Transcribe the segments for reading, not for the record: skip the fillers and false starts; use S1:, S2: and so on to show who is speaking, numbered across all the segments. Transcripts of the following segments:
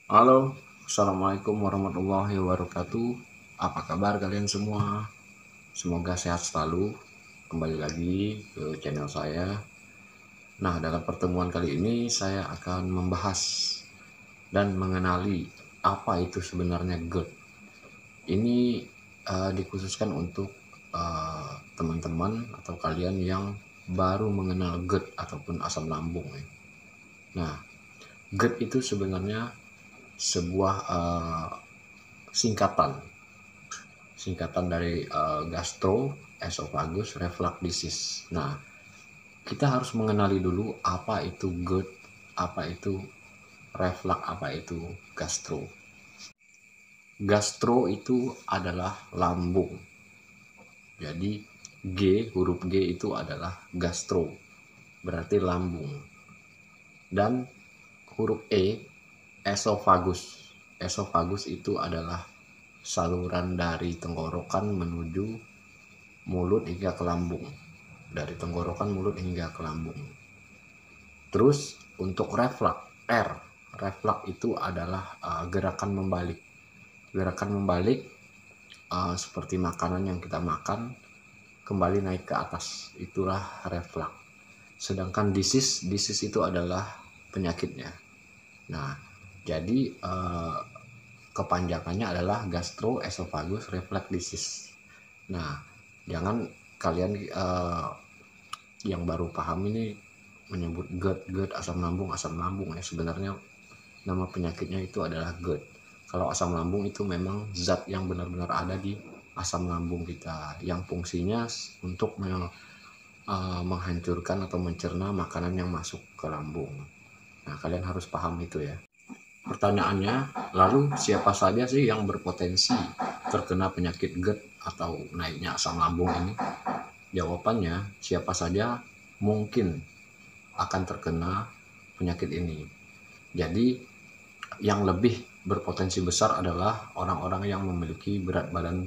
S1: Halo, assalamualaikum warahmatullahi wabarakatuh. Apa kabar kalian semua? Semoga sehat selalu. Kembali lagi ke channel saya. Nah, dalam pertemuan kali ini saya akan membahas dan mengenali apa itu sebenarnya GERD. Ini dikhususkan untuk teman-teman atau kalian yang baru mengenal GERD ataupun asam lambung. Nah, GERD itu sebenarnya sebuah singkatan dari gastroesophagus reflux disease. Nah, kita harus mengenali dulu apa itu GERD, apa itu reflux, apa itu gastro. Gastro itu adalah lambung. Jadi huruf G itu adalah gastro, berarti lambung. Dan huruf esophagus. Esophagus itu adalah saluran dari tenggorokan menuju mulut hingga ke lambung. Dari tenggorokan, mulut hingga ke lambung. Terus untuk reflux, reflux itu adalah gerakan membalik. Gerakan membalik seperti makanan yang kita makan kembali naik ke atas. Itulah reflux. Sedangkan disease itu adalah penyakitnya. Nah, jadi kepanjangannya adalah gastroesophagus reflux disease. Nah, jangan kalian yang baru paham ini menyebut GERD asam lambung ya. Sebenarnya nama penyakitnya itu adalah GERD. Kalau asam lambung itu memang zat yang benar-benar ada di asam lambung kita yang fungsinya untuk menghancurkan atau mencerna makanan yang masuk ke lambung. Nah, kalian harus paham itu ya. Pertanyaannya, lalu siapa saja sih yang berpotensi terkena penyakit GERD atau naiknya asam lambung ini? Jawabannya, siapa saja mungkin akan terkena penyakit ini. Jadi, yang lebih berpotensi besar adalah orang-orang yang memiliki berat badan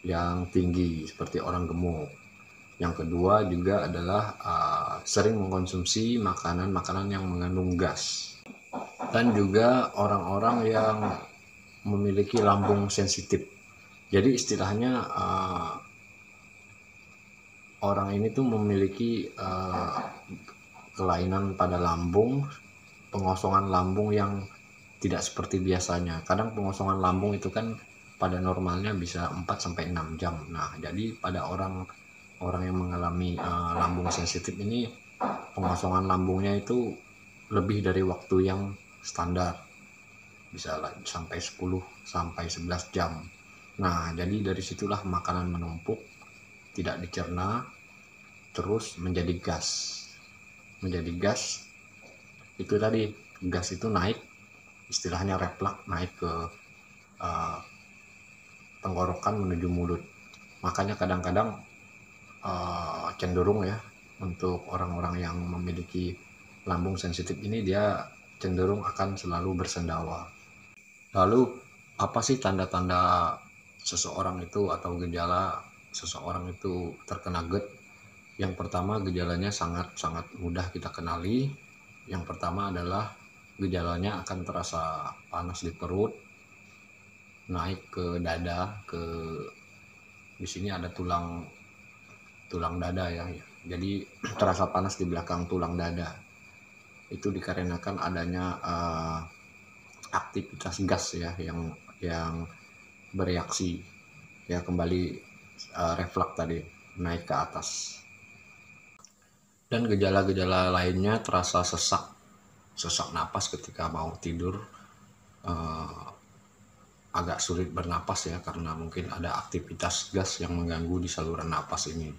S1: yang tinggi, seperti orang gemuk. Yang kedua juga adalah sering mengkonsumsi makanan-makanan yang mengandung gas. Dan juga orang-orang yang memiliki lambung sensitif. Jadi istilahnya orang ini tuh memiliki kelainan pada lambung, pengosongan lambung yang tidak seperti biasanya. Kadang pengosongan lambung itu kan pada normalnya bisa 4-6 jam. Nah, jadi pada orang yang mengalami lambung sensitif ini, pengosongan lambungnya itu lebih dari waktu yang standar. Bisa sampai 10-11 jam. Nah, jadi dari situlah makanan menumpuk, tidak dicerna, terus menjadi gas. Menjadi gas, itu tadi, gas itu naik, istilahnya reflux, naik ke tenggorokan menuju mulut. Makanya kadang-kadang cenderung ya, untuk orang-orang yang memiliki lambung sensitif ini, dia cenderung akan selalu bersendawa. Lalu apa sih tanda-tanda seseorang itu atau gejala seseorang itu terkena GERD? Yang pertama, gejalanya sangat mudah kita kenali. Yang pertama adalah gejalanya akan terasa panas di perut, naik ke dada, di sini ada tulang dada ya. Jadi terasa panas di belakang tulang dada. Itu dikarenakan adanya aktivitas gas ya yang bereaksi ya, kembali reflux tadi, naik ke atas. Dan gejala-gejala lainnya terasa sesak napas ketika mau tidur, agak sulit bernapas ya, karena mungkin ada aktivitas gas yang mengganggu di saluran napas ini.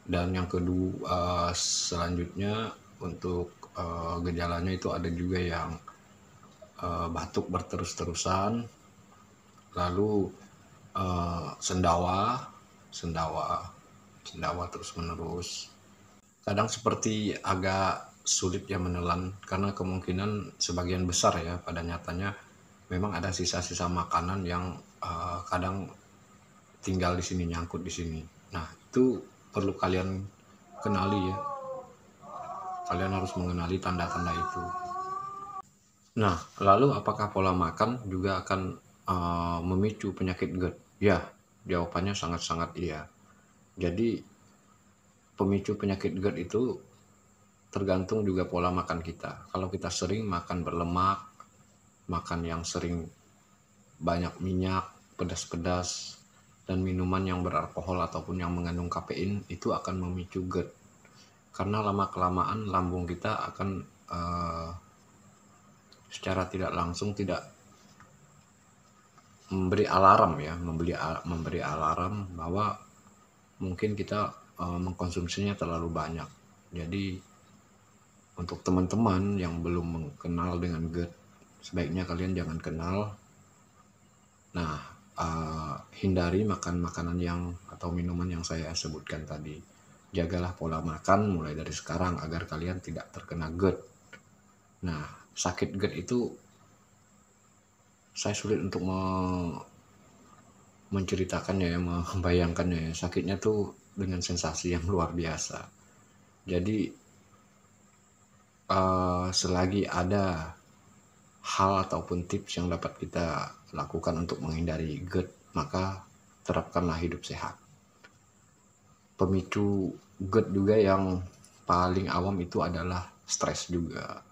S1: Dan yang kedua, selanjutnya untuk gejalanya itu ada juga yang batuk berterus-terusan, lalu sendawa terus menerus. Kadang seperti agak sulit ya menelan, karena kemungkinan sebagian besar ya pada nyatanya memang ada sisa-sisa makanan yang kadang tinggal di sini, nyangkut di sini. Nah, itu perlu kalian kenali ya. Kalian harus mengenali tanda-tanda itu. Nah, lalu apakah pola makan juga akan memicu penyakit GERD? Ya, jawabannya sangat-sangat iya. Jadi pemicu penyakit GERD itu tergantung juga pola makan kita. Kalau kita sering makan berlemak, makan yang sering banyak minyak, pedas-pedas, dan minuman yang beralkohol ataupun yang mengandung kafein, itu akan memicu GERD. Karena lama-kelamaan lambung kita akan secara tidak langsung tidak memberi alarm ya, memberi alarm bahwa mungkin kita mengkonsumsinya terlalu banyak. Jadi untuk teman-teman yang belum mengenal dengan GERD, sebaiknya kalian jangan kenal. Nah, hindari makan makanan yang atau minuman yang saya sebutkan tadi. Jagalah pola makan mulai dari sekarang agar kalian tidak terkena GERD. Nah, sakit GERD itu saya sulit untuk menceritakannya ya, membayangkannya ya. Sakitnya tuh dengan sensasi yang luar biasa. Jadi selagi ada hal ataupun tips yang dapat kita lakukan untuk menghindari GERD, maka terapkanlah hidup sehat. Pemicu GERD juga yang paling awam itu adalah stres juga.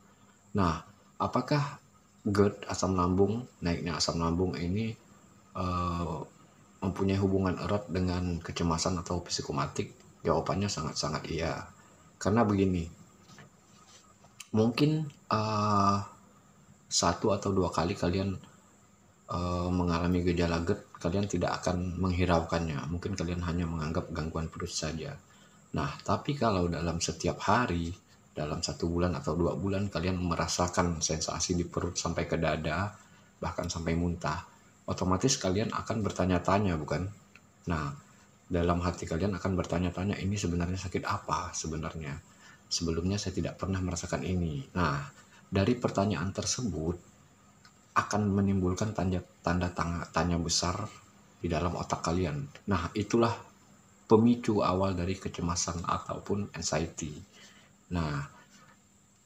S1: Nah, apakah GERD, asam lambung, naiknya asam lambung ini mempunyai hubungan erat dengan kecemasan atau psikomatik? Jawabannya sangat-sangat iya. Karena begini, mungkin 1 atau 2 kali kalian mengalami gejala GERD, kalian tidak akan menghiraukannya. Mungkin kalian hanya menganggap gangguan perut saja. Nah, tapi kalau dalam setiap hari, dalam 1 bulan atau 2 bulan kalian merasakan sensasi di perut sampai ke dada, bahkan sampai muntah, otomatis kalian akan bertanya-tanya, bukan? Nah, dalam hati kalian akan bertanya-tanya, ini sebenarnya sakit apa sebenarnya? Sebelumnya saya tidak pernah merasakan ini. Nah, dari pertanyaan tersebut akan menimbulkan tanda tanya besar di dalam otak kalian. Nah, itulah pemicu awal dari kecemasan ataupun anxiety. Nah,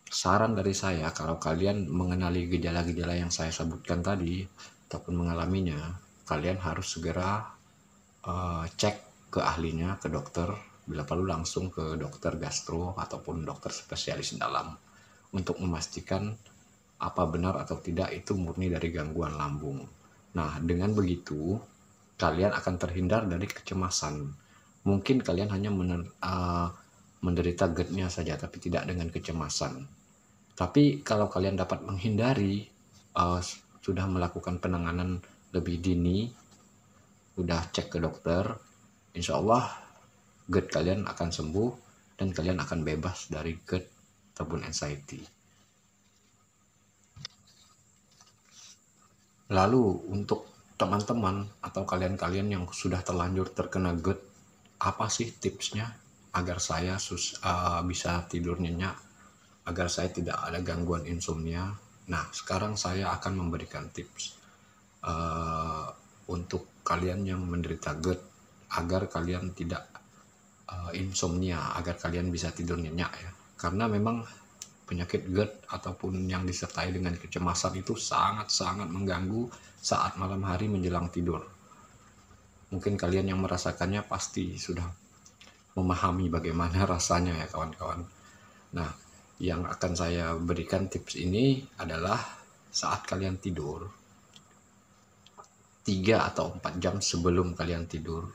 S1: saran dari saya, kalau kalian mengenali gejala-gejala yang saya sebutkan tadi ataupun mengalaminya, kalian harus segera cek ke ahlinya, ke dokter, bila perlu langsung ke dokter gastro ataupun dokter spesialis dalam untuk memastikan apa benar atau tidak itu murni dari gangguan lambung. Nah, dengan begitu kalian akan terhindar dari kecemasan. Mungkin kalian hanya menderita GERD-nya saja, tapi tidak dengan kecemasan. Tapi kalau kalian dapat menghindari, sudah melakukan penanganan lebih dini, udah cek ke dokter, insya Allah GERD kalian akan sembuh dan kalian akan bebas dari GERD ataupun anxiety. Lalu untuk teman-teman atau kalian-kalian yang sudah terlanjur terkena GERD, apa sih tipsnya agar saya bisa tidur nyenyak, agar saya tidak ada gangguan insomnia? Nah, sekarang saya akan memberikan tips untuk kalian yang menderita GERD agar kalian tidak insomnia, agar kalian bisa tidur nyenyak ya. Karena memang penyakit GERD ataupun yang disertai dengan kecemasan itu sangat-sangat mengganggu saat malam hari menjelang tidur. Mungkin kalian yang merasakannya pasti sudah memahami bagaimana rasanya ya kawan-kawan. Nah, yang akan saya berikan tips ini adalah saat kalian tidur, 3 atau 4 jam sebelum kalian tidur,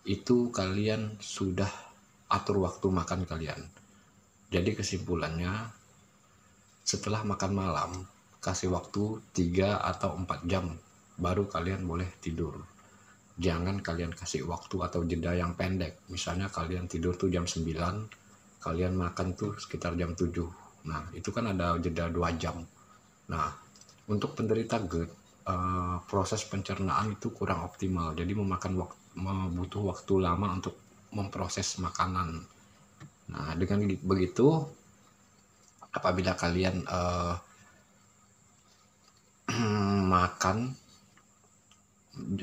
S1: itu kalian sudah atur waktu makan kalian. Jadi kesimpulannya, setelah makan malam, kasih waktu 3 atau 4 jam baru kalian boleh tidur. Jangan kalian kasih waktu atau jeda yang pendek. Misalnya kalian tidur tuh jam 9, kalian makan tuh sekitar jam 7. Nah, itu kan ada jeda 2 jam. Nah, untuk penderita GERD, proses pencernaan itu kurang optimal. Jadi butuh waktu lama untuk memproses makanan. Nah, dengan begitu, apabila kalian makan,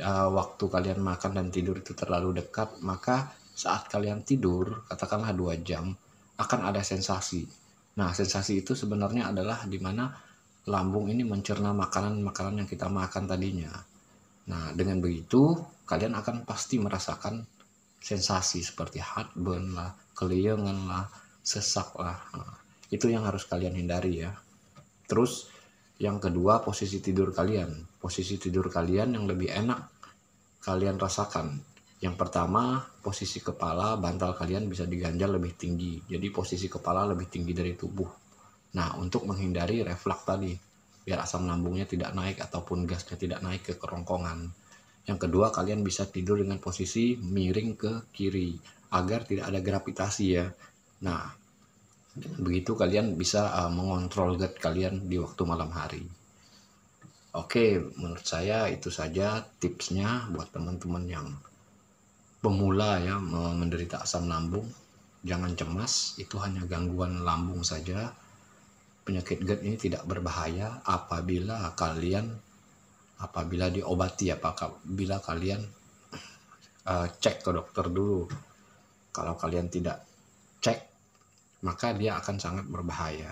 S1: waktu kalian makan dan tidur itu terlalu dekat, maka saat kalian tidur, katakanlah 2 jam, akan ada sensasi. Nah, sensasi itu sebenarnya adalah dimana lambung ini mencerna makanan-makanan yang kita makan tadinya. Nah, dengan begitu kalian akan pasti merasakan sensasi seperti heartburn lah, keliengan lah, sesak lah. Nah, itu yang harus kalian hindari ya. Terus yang kedua, posisi tidur kalian. Posisi tidur kalian yang lebih enak kalian rasakan. Yang pertama, posisi kepala, bantal kalian bisa diganjal lebih tinggi. Jadi posisi kepala lebih tinggi dari tubuh. Nah, untuk menghindari reflux tadi, biar asam lambungnya tidak naik ataupun gasnya tidak naik ke kerongkongan. Yang kedua, kalian bisa tidur dengan posisi miring ke kiri agar tidak ada gravitasi ya. Nah, begitu kalian bisa mengontrol gut kalian di waktu malam hari. Oke, menurut saya itu saja tipsnya buat teman-teman yang pemula ya menderita asam lambung. Jangan cemas, itu hanya gangguan lambung saja. Penyakit GERD ini tidak berbahaya apabila diobati, apabila kalian cek ke dokter dulu. Kalau kalian tidak cek, maka dia akan sangat berbahaya.